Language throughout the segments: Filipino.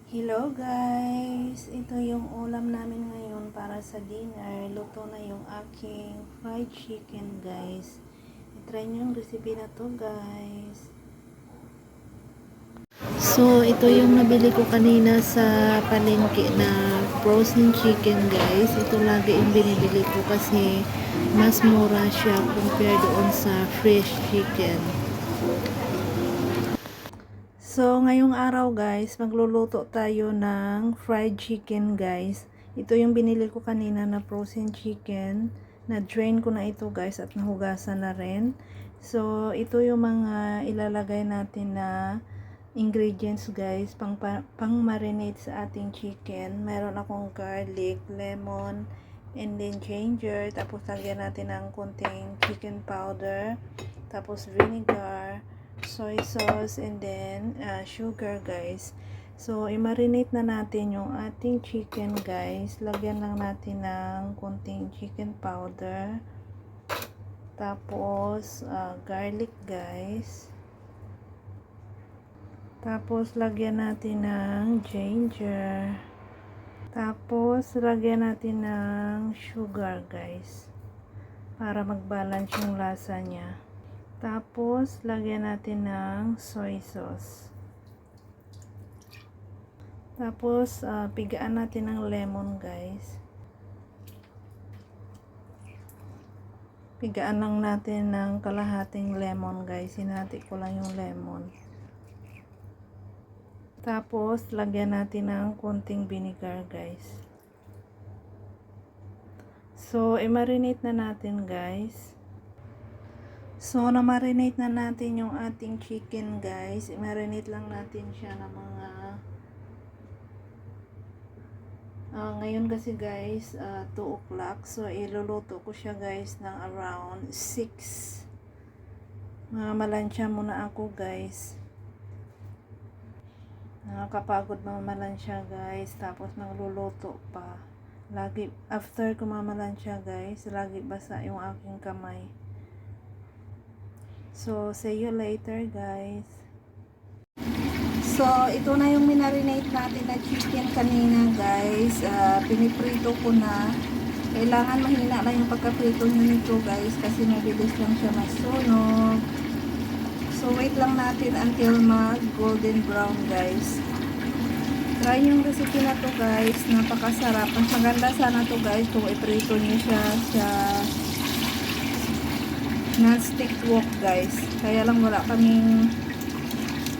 Hello guys! Ito yung ulam namin ngayon para sa dinner. Luto na yung aking fried chicken guys. I-try nyo yung recipe na to guys. So, ito yung nabili ko kanina sa palengke na frozen chicken guys. Ito lagi yung binibili ko kasi mas mura siya compare doon sa fresh chicken. So, ngayong araw guys, magluluto tayo ng fried chicken guys. Ito yung binili ko kanina na frozen chicken. Na-drain ko na ito guys at nahugasan na rin. So, ito yung mga ilalagay natin na ingredients guys pang marinate sa ating chicken. Meron akong garlic, lemon, and then ginger. Tapos lagyan natin ng konting chicken powder. Tapos vinegar, soy sauce, and then sugar guys. So i-marinate na natin yung ating chicken guys. Lagyan lang natin ng konting chicken powder, tapos garlic guys, tapos lagyan natin ng ginger, tapos lagyan natin ng sugar guys para mag-balance yung lasa niya. Tapos, lagyan natin ng soy sauce. Tapos, pigaan natin ng lemon, guys. Pigaan lang natin ng kalahating lemon, guys. Hinati ko lang yung lemon. Tapos, lagyan natin ng konting vinegar, guys. So, i-marinate na natin, guys. So, na-marinate na natin yung ating chicken guys. I-marinate lang natin siya ng mga ngayon kasi guys 2 o'clock. So, iluluto ko siya guys ng around 6. Mamalansya muna ako guys. Nakakapagod mamalansya guys. Tapos magluluto pa. Lagi, after kumamalansya guys, lagi basa yung aking kamay. So, see you later guys. So, ito na yung minarinate natin na chicken kanina guys. Piniprito ko na. Kailangan mahina lang yung pagkaprito nito guys kasi mabilis lang siya masunog. So, wait lang natin until mag golden brown guys. Try yung recipe na to guys. Napakasarap. Mas maganda sana to guys kung iprito nyo siya sa non-stick wok guys. Kaya lang wala kaming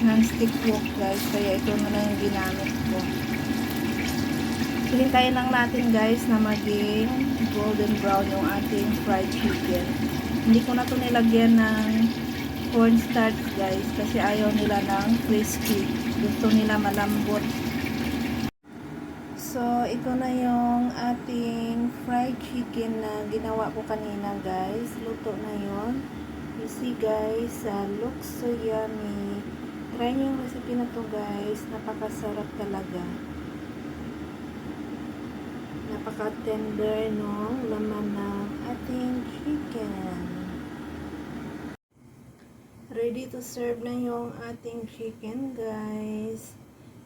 non-stick wok guys. Kaya ito na lang yung ginamit ko. Hintayin lang natin guys na maging golden brown yung ating fried chicken. Hindi ko na ito nilagyan ng cornstarch guys. Kasi ayaw nila ng crispy. Gusto nila malambot. So, ito na yung ating fried chicken na ginawa ko kanina guys. Luto na yun. You see guys, looks so yummy. Try nyo yung recipe na to guys. Napakasarap talaga. Napaka-tender no laman ng ating chicken. Ready to serve na yung ating chicken guys.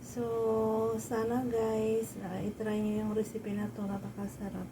So, sana guys, i-try nyo yung recipe na to. Napakasarap.